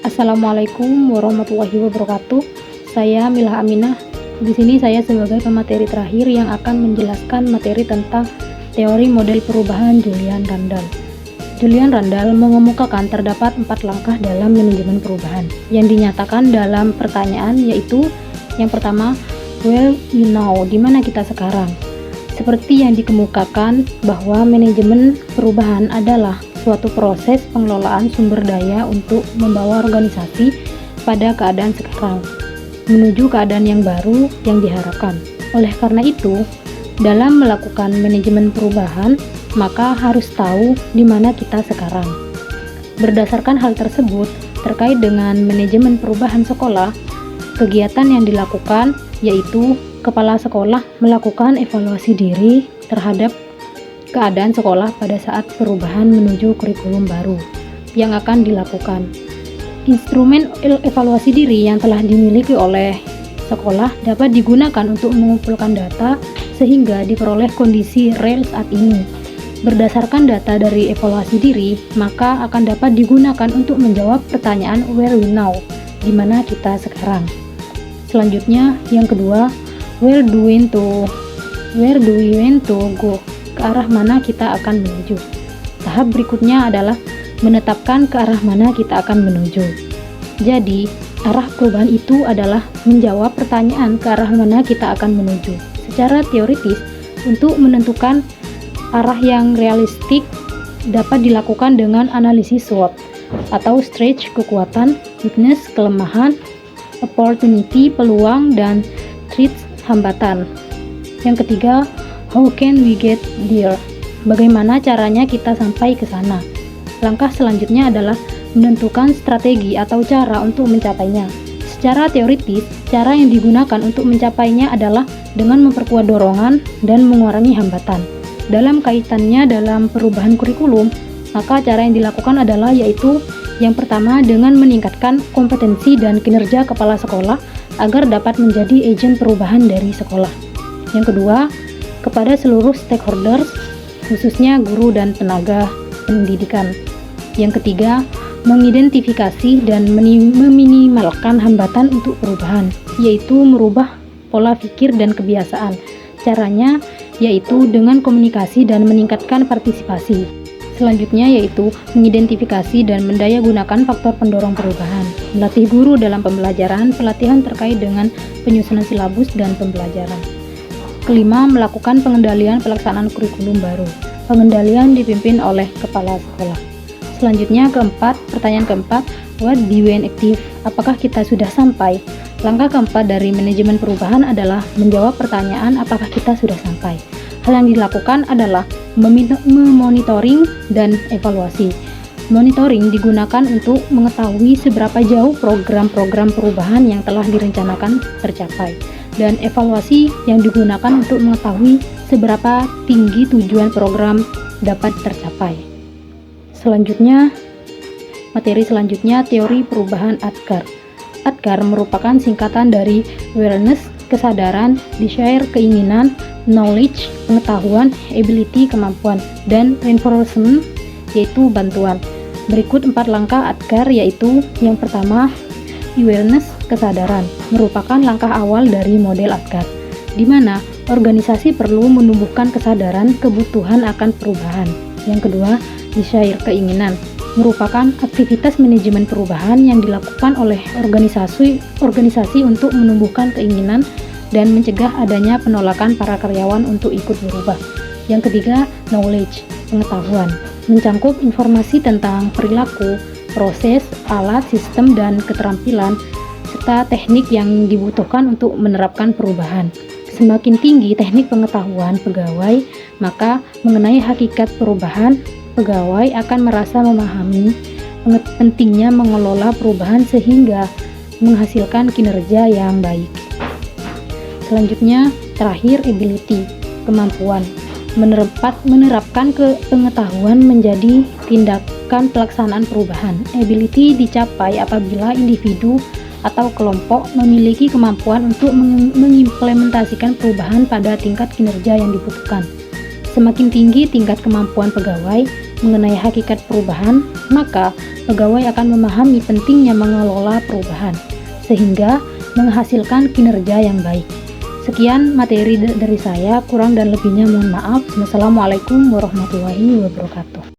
Assalamualaikum warahmatullahi wabarakatuh. Saya Milah Aminah. Di sini saya sebagai pemateri terakhir yang akan menjelaskan materi tentang teori model perubahan Julian Randall. Julian Randall mengemukakan terdapat 4 langkah dalam manajemen perubahan yang dinyatakan dalam pertanyaan, yaitu yang pertama, where we now, di mana kita sekarang. Seperti yang dikemukakan bahwa manajemen perubahan adalah suatu proses pengelolaan sumber daya untuk membawa organisasi pada keadaan sekarang menuju keadaan yang baru yang diharapkan. Oleh karena itu, dalam melakukan manajemen perubahan, maka harus tahu di mana kita sekarang. Berdasarkan hal tersebut, terkait dengan manajemen perubahan sekolah, kegiatan yang dilakukan yaitu kepala sekolah melakukan evaluasi diri terhadap keadaan sekolah pada saat perubahan menuju kurikulum baru yang akan dilakukan. Instrumen evaluasi diri yang telah dimiliki oleh sekolah dapat digunakan untuk mengumpulkan data sehingga diperoleh kondisi real saat ini. Berdasarkan data dari evaluasi diri, maka akan dapat digunakan untuk menjawab pertanyaan where we now, di mana kita sekarang. Selanjutnya, yang kedua, where do we want to go, ke arah mana kita akan menuju. Tahap berikutnya adalah menetapkan ke arah mana kita akan menuju. Jadi, arah perubahan itu adalah menjawab pertanyaan ke arah mana kita akan menuju. Secara teoritis, untuk menentukan arah yang realistik dapat dilakukan dengan analisis SWOT atau strength kekuatan, weakness kelemahan, opportunity peluang, dan threats hambatan. Yang ketiga, how can we get there? Bagaimana caranya kita sampai ke sana? Langkah selanjutnya adalah menentukan strategi atau cara untuk mencapainya. Secara teoritis, cara yang digunakan untuk mencapainya adalah dengan memperkuat dorongan dan mengurangi hambatan. Dalam kaitannya dalam perubahan kurikulum, maka cara yang dilakukan adalah yaitu yang pertama dengan meningkatkan kompetensi dan kinerja kepala sekolah agar dapat menjadi agen perubahan dari sekolah. Yang kedua, kepada seluruh stakeholders, khususnya guru dan tenaga pendidikan. Yang ketiga, mengidentifikasi dan meminimalkan hambatan untuk perubahan, yaitu merubah pola pikir dan kebiasaan. Caranya yaitu dengan komunikasi dan meningkatkan partisipasi. Selanjutnya yaitu mengidentifikasi dan mendayagunakan faktor pendorong perubahan. Melatih guru dalam pembelajaran, pelatihan terkait dengan penyusunan silabus dan pembelajaran. Kelima, melakukan pengendalian pelaksanaan kurikulum baru. Pengendalian dipimpin oleh kepala sekolah. Selanjutnya pertanyaan keempat, what do we active? Apakah kita sudah sampai? Langkah keempat dari manajemen perubahan adalah menjawab pertanyaan apakah kita sudah sampai. Hal yang dilakukan adalah memonitoring dan evaluasi. Monitoring digunakan untuk mengetahui seberapa jauh program-program perubahan yang telah direncanakan tercapai. Dan evaluasi yang digunakan untuk mengetahui seberapa tinggi tujuan program dapat tercapai. Materi selanjutnya teori perubahan ADKAR. ADKAR merupakan singkatan dari awareness, kesadaran, desire, keinginan, knowledge, pengetahuan, ability, kemampuan, dan reinforcement, yaitu bantuan. Berikut 4 langkah ADKAR, yaitu yang pertama, awareness, kesadaran, merupakan langkah awal dari model ADKAR, di mana organisasi perlu menumbuhkan kesadaran kebutuhan akan perubahan. Yang kedua, desire, keinginan, merupakan aktivitas manajemen perubahan yang dilakukan oleh organisasi untuk menumbuhkan keinginan dan mencegah adanya penolakan para karyawan untuk ikut berubah. Yang ketiga, knowledge, pengetahuan, mencangkup informasi tentang perilaku, proses, alat, sistem, dan keterampilan, serta teknik yang dibutuhkan untuk menerapkan perubahan. Semakin tinggi teknik pengetahuan pegawai, maka mengenai hakikat perubahan, pegawai akan merasa memahami pentingnya mengelola perubahan sehingga menghasilkan kinerja yang baik. Selanjutnya, terakhir, ability, kemampuan, menerapkan pengetahuan menjadi tindakan pelaksanaan perubahan. Ability dicapai apabila individu atau kelompok memiliki kemampuan untuk mengimplementasikan perubahan pada tingkat kinerja yang dibutuhkan. Semakin tinggi tingkat kemampuan pegawai, mengenai hakikat perubahan, maka pegawai akan memahami pentingnya mengelola perubahan, sehingga menghasilkan kinerja yang baik. Sekian materi dari saya, kurang dan lebihnya mohon maaf. Wassalamualaikum warahmatullahi wabarakatuh.